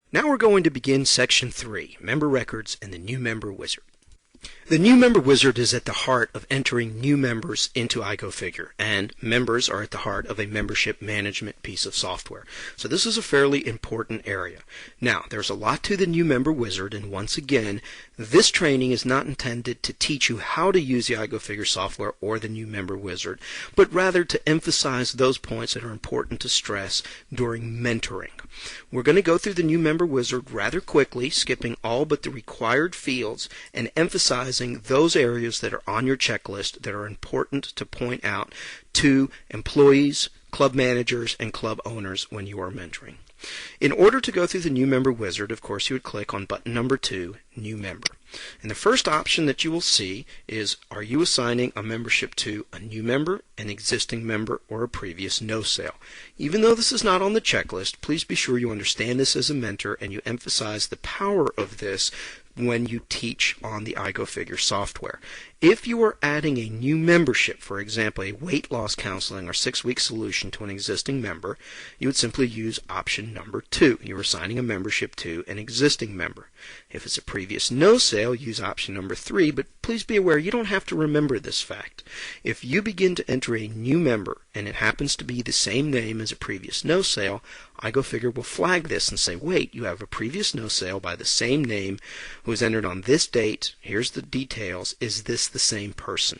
Now we're going to begin Section 3, Member Records and the New Member Wizard. The New Member Wizard is at the heart of entering new members into iGoFigure, and members are at the heart of a membership management piece of software. So this is a fairly important area. Now, there's a lot to the New Member Wizard, and once again, this training is not intended to teach you how to use the iGoFigure software or the New Member Wizard, but rather to emphasize those points that are important to stress during mentoring. We're going to go through the New Member Wizard rather quickly, skipping all but the required fields and emphasizing those areas that are on your checklist that are important to point out to employees, club managers, and club owners when you are mentoring. In order to go through the New Member Wizard, of course, you would click on button number 2, New Member. And the first option that you will see is, are you assigning a membership to a new member, an existing member, or a previous no sale? Even though this is not on the checklist, please be sure you understand this as a mentor and you emphasize the power of this when you teach on the iGoFigure software. If you are adding a new membership, for example, a weight loss counseling or 6-week solution to an existing member, you would simply use option number 2. You're assigning a membership to an existing member. If it's a previous no sale, use option number 3, but please be aware you don't have to remember this fact. If you begin to enter a new member and it happens to be the same name as a previous no sale, iGoFigure will flag this and say, wait, you have a previous no sale by the same name who was entered on this date. Here's the details. Is this the same person?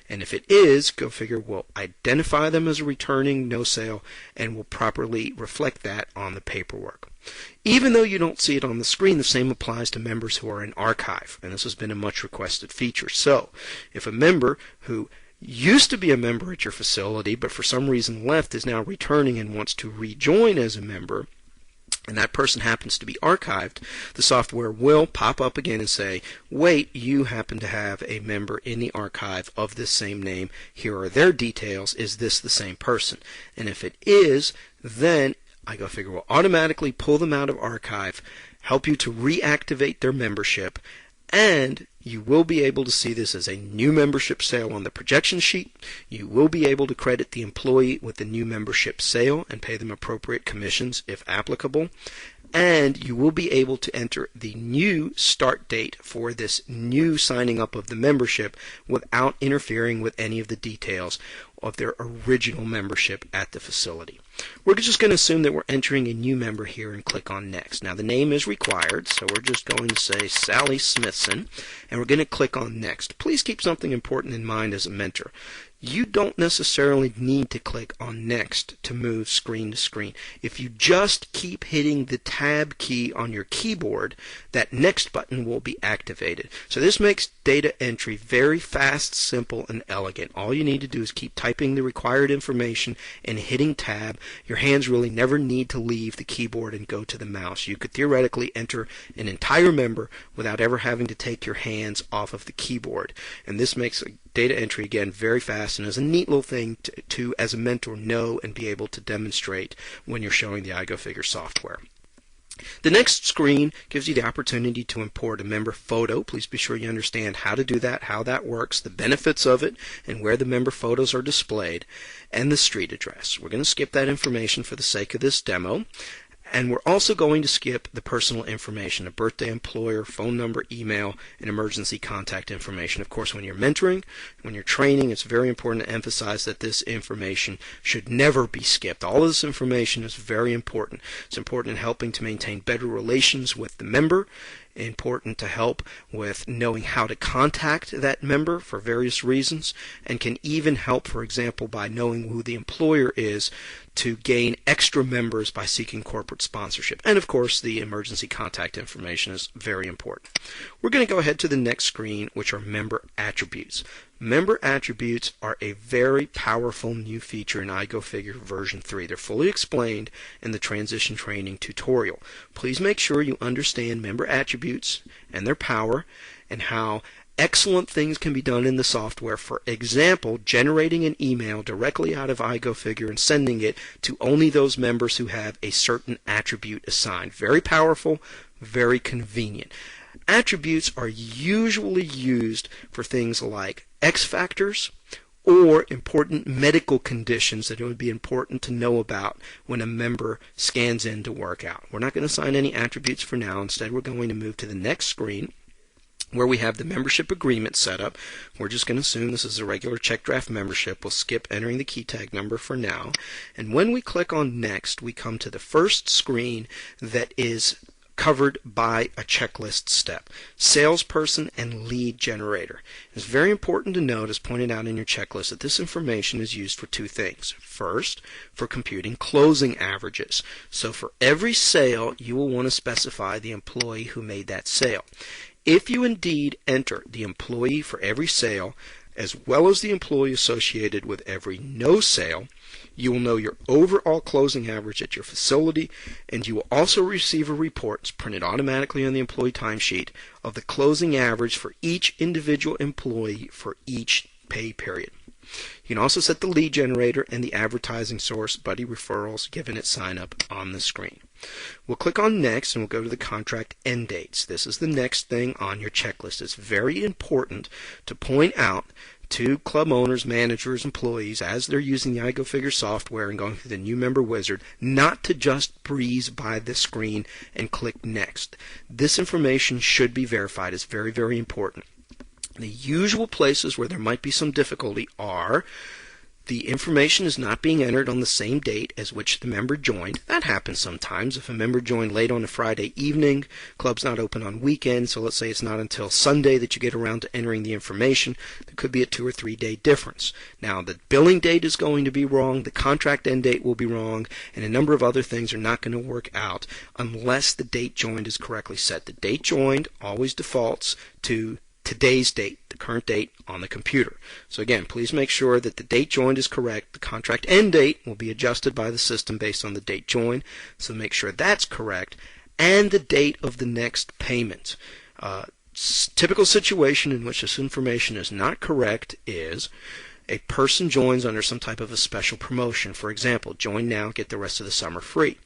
And if it is, GoFigure will identify them as a returning no sale and will properly reflect that on the paperwork. Even though you don't see it on the screen, the same applies to members who are in archive, and this has been a much requested feature. So, if a member who used to be a member at your facility but for some reason left is now returning and wants to rejoin as a member, and that person happens to be archived, the software will pop up again and say, wait, you happen to have a member in the archive of this same name. Here are their details. Is this the same person? And if it is, then iGoFigure will automatically pull them out of archive, help you to reactivate their membership, and you will be able to see this as a new membership sale on the projection sheet. You will be able to credit the employee with the new membership sale and pay them appropriate commissions if applicable. And you will be able to enter the new start date for this new signing up of the membership without interfering with any of the details of their original membership at the facility. We're just going to assume that we're entering a new member here and click on Next. Now the name is required, so we're just going to say Sally Smithson, and we're going to click on Next. Please keep something important in mind as a mentor. You don't necessarily need to click on Next to move screen to screen. If you just keep hitting the Tab key on your keyboard, that Next button will be activated. So this makes data entry very fast, simple, and elegant. All you need to do is keep typing the required information and hitting Tab. Your hands really never need to leave the keyboard and go to the mouse. You could theoretically enter an entire member without ever having to take your hands off of the keyboard. And this makes data entry, again, very fast and is a neat little thing to, as a mentor, know and be able to demonstrate when you're showing the iGoFigure software. The next screen gives you the opportunity to import a member photo. Please be sure you understand how to do that, how that works, the benefits of it, and where the member photos are displayed, and the street address. We're going to skip that information for the sake of this demo. And we're also going to skip the personal information, a birthday, employer, phone number, email, and emergency contact information. Of course, when you're mentoring, when you're training, it's very important to emphasize that this information should never be skipped. All of this information is very important. It's important in helping to maintain better relations with the member, important to help with knowing how to contact that member for various reasons, and can even help, for example, by knowing who the employer is to gain extra members by seeking corporate sponsorship. And of course, the emergency contact information is very important. We're going to go ahead to the next screen, which are member attributes. Member attributes are a very powerful new feature in iGoFigure version 3. They're fully explained in the transition training tutorial. Please make sure you understand member attributes and their power and how excellent things can be done in the software. For example, generating an email directly out of iGoFigure and sending it to only those members who have a certain attribute assigned. Very powerful, very convenient. Attributes are usually used for things like X factors or important medical conditions that it would be important to know about when a member scans in to work out. We're not going to assign any attributes for now. Instead, we're going to move to the next screen where we have the membership agreement set up. We're just going to assume this is a regular check draft membership. We'll skip entering the key tag number for now. And when we click on Next, we come to the first screen that is covered by a checklist step, salesperson and lead generator. It's very important to note, as pointed out in your checklist, that this information is used for two things. First, for computing closing averages. So for every sale, you will want to specify the employee who made that sale. If you indeed enter the employee for every sale, as well as the employee associated with every no sale, you will know your overall closing average at your facility, and you will also receive a report, it's printed automatically on the employee timesheet, of the closing average for each individual employee for each pay period. You can also set the lead generator and the advertising source, Buddy Referrals, given its sign up on the screen. We'll click on Next and we'll go to the contract end dates. This is the next thing on your checklist. It's very important to point out to club owners, managers, employees, as they're using the iGoFigure software and going through the new member wizard, not to just breeze by the screen and click Next. This information should be verified. It's very, very important. The usual places where there might be some difficulty are the information is not being entered on the same date as which the member joined. That happens sometimes. If a member joined late on a Friday evening, club's not open on weekends, so let's say it's not until Sunday that you get around to entering the information, there could be a 2 or 3 day difference. Now, the billing date is going to be wrong, the contract end date will be wrong, and a number of other things are not going to work out unless the date joined is correctly set. The date joined always defaults to today's date, the current date on the computer. So again, please make sure that the date joined is correct. The contract end date will be adjusted by the system based on the date joined, so make sure that's correct, and the date of the next payment. Typical situation in which this information is not correct is a person joins under some type of a special promotion. For example, join now, get the rest of the summer free.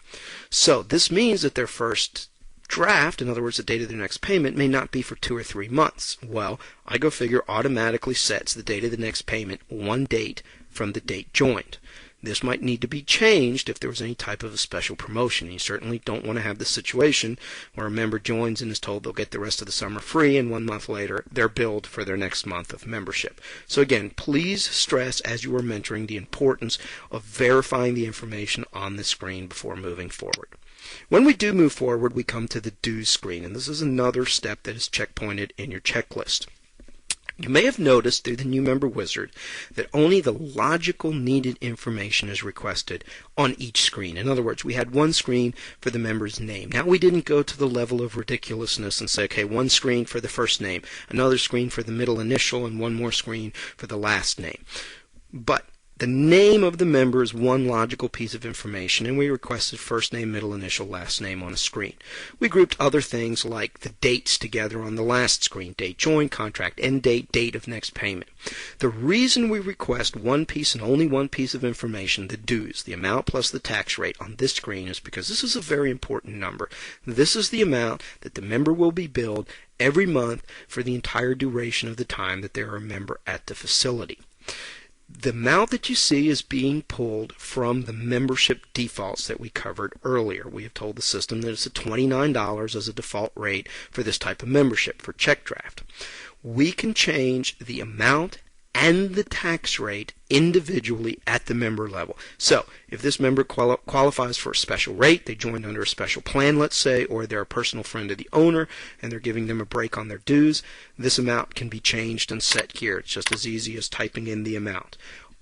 So this means that their first draft, in other words the date of their next payment, may not be for 2 or 3 months. Well, iGoFigure automatically sets the date of the next payment one date from the date joined. This might need to be changed if there was any type of a special promotion. You certainly don't want to have the situation where a member joins and is told they'll get the rest of the summer free, and 1 month later they're billed for their next month of membership. So again, please stress as you are mentoring the importance of verifying the information on the screen before moving forward. When we do move forward, we come to the dues screen, and this is another step that is checkpointed in your checklist. You may have noticed through the new member wizard that only the logical needed information is requested on each screen. In other words, we had one screen for the member's name. Now we didn't go to the level of ridiculousness and say, okay, one screen for the first name, another screen for the middle initial, and one more screen for the last name. But the name of the member is one logical piece of information, and we requested first name, middle initial, last name on a screen. We grouped other things like the dates together on the last screen, date joined, contract end date, date of next payment. The reason we request one piece and only one piece of information, the dues, the amount plus the tax rate on this screen, is because this is a very important number. This is the amount that the member will be billed every month for the entire duration of the time that they are a member at the facility. The amount that you see is being pulled from the membership defaults that we covered earlier. We have told the system that it's at $29 as a default rate for this type of membership for check draft. We can change the amount and the tax rate individually at the member level. So if this member qualifies for a special rate, they joined under a special plan, let's say, or they're a personal friend of the owner and they're giving them a break on their dues, this amount can be changed and set here. It's just as easy as typing in the amount.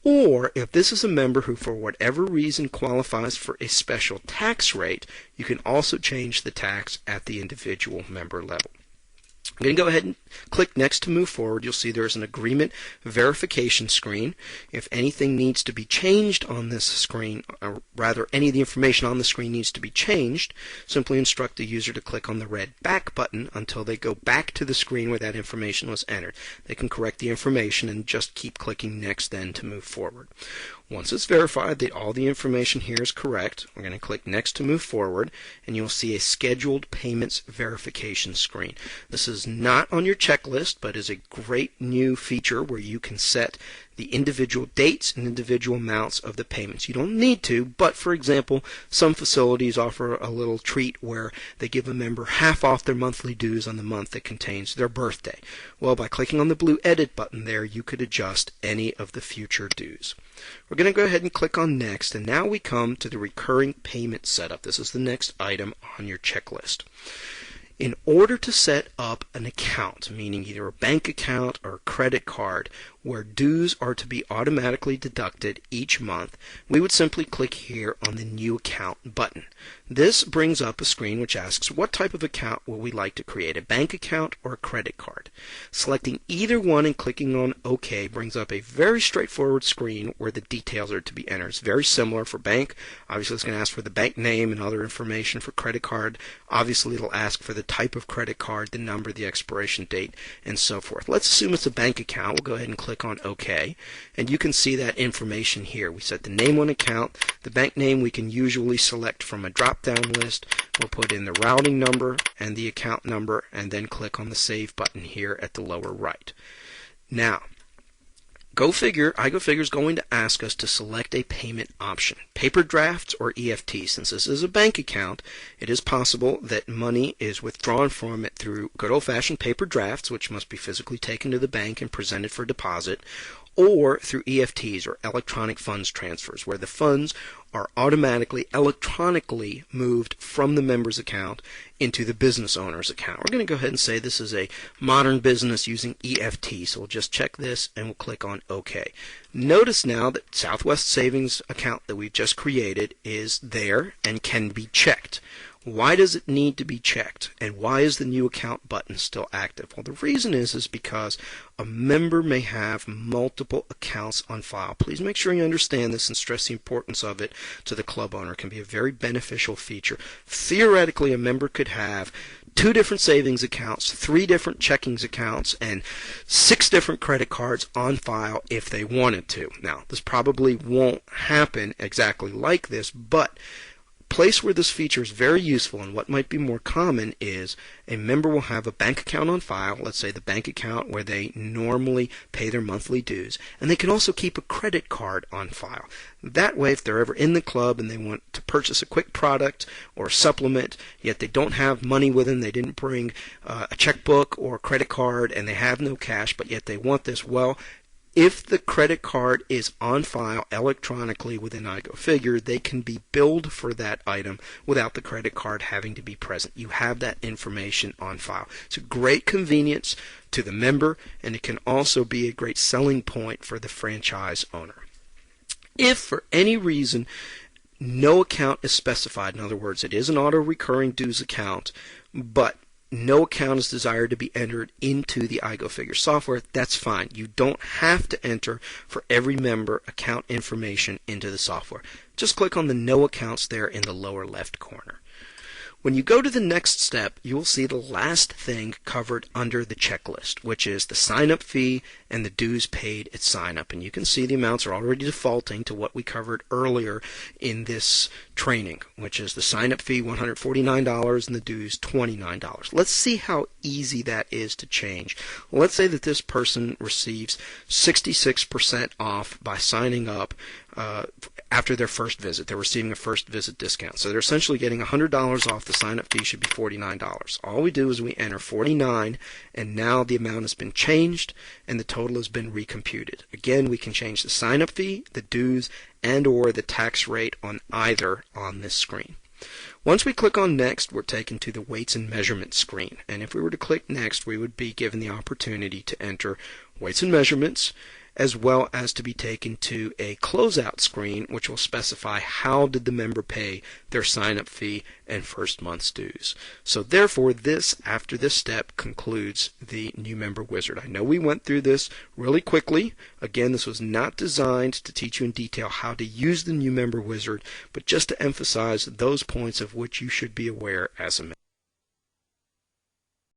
Or if this is a member who for whatever reason qualifies for a special tax rate, you can also change the tax at the individual member level. I'm going to go ahead and click Next to move forward. You'll see there's an agreement verification screen. If anything needs to be changed on this screen, or rather any of the information on the screen needs to be changed, simply instruct the user to click on the red back button until they go back to the screen where that information was entered. They can correct the information and just keep clicking Next then to move forward. Once it's verified that all the information here is correct, we're going to click Next to move forward, and you'll see a scheduled payments verification screen. This is is not on your checklist, but is a great new feature where you can set the individual dates and individual amounts of the payments. You don't need to, but for example, some facilities offer a little treat where they give a member half off their monthly dues on the month that contains their birthday. Well, by clicking on the blue edit button there, you could adjust any of the future dues. We're going to go ahead and click on next, and now we come to the recurring payment setup. This is the next item on your checklist. In order to set up an account, meaning either a bank account or a credit card, where dues are to be automatically deducted each month, we would simply click here on the New Account button. This brings up a screen which asks what type of account will we like to create, a bank account or a credit card. Selecting either one and clicking on OK brings up a very straightforward screen where the details are to be entered. It's very similar for bank. Obviously, it's going to ask for the bank name and other information. For credit card, obviously it'll ask for the type of credit card, the number, the expiration date, and so forth. Let's assume it's a bank account. We'll go ahead and click on OK, and you can see that information here. We set the name on account. The bank name we can usually select from a drop-down list. We'll put in the routing number and the account number, and then click on the Save button here at the lower right. Now, iGoFigure is going to ask us to select a payment option, paper drafts or EFT. Since this is a bank account, it is possible that money is withdrawn from it through good old-fashioned paper drafts, which must be physically taken to the bank and presented for deposit, or through EFTs or electronic funds transfers, where the funds are automatically electronically moved from the member's account into the business owner's account. We're going to go ahead and say this is a modern business using EFT, so we'll just check this and we'll click on OK. Notice now that Southwest Savings account that we've just created is there and can be checked. Why does it need to be checked, and why is the New Account button still active? Well, the reason is because a member may have multiple accounts on file. Please make sure you understand this and stress the importance of it to the club owner. It can be a very beneficial feature. Theoretically, a member could have 2 different savings accounts, 3 different checkings accounts, and 6 different credit cards on file if they wanted to. Now, this probably won't happen exactly like this, but place where this feature is very useful and what might be more common is a member will have a bank account on file, let's say the bank account where they normally pay their monthly dues, and they can also keep a credit card on file. That way, if they're ever in the club and they want to purchase a quick product or a supplement, yet they don't have money with them, they didn't bring a checkbook or a credit card, and they have no cash, but yet they want this, well, if the credit card is on file electronically within iGoFigure, they can be billed for that item without the credit card having to be present. You have that information on file. It's a great convenience to the member, and it can also be a great selling point for the franchise owner. If for any reason no account is specified, in other words, it is an auto-recurring dues account, but no account is desired to be entered into the iGoFigure software, that's fine. You don't have to enter for every member account information into the software. Just click on the No Accounts there in the lower left corner. When you go to the next step, you will see the last thing covered under the checklist, which is the sign-up fee and the dues paid at sign-up. And you can see the amounts are already defaulting to what we covered earlier in this training, which is the sign-up fee $149 and the dues $29. Let's see how easy that is to change. Let's say that this person receives 66% off by signing up after their first visit. They're receiving a first visit discount. So they're essentially getting $100 off. The sign-up fee should be $49. All we do is we enter 49, and now the amount has been changed and the total has been recomputed. Again, we can change the sign-up fee, the dues, and or the tax rate on either on this screen. Once we click on Next, we're taken to the Weights and Measurements screen. And if we were to click Next, we would be given the opportunity to enter weights and measurements, as well as to be taken to a closeout screen which will specify how did the member pay their sign-up fee and first month's dues. So therefore, after this step concludes the New Member Wizard. I know we went through this really quickly. Again, this was not designed to teach you in detail how to use the New Member Wizard, but just to emphasize those points of which you should be aware as a member.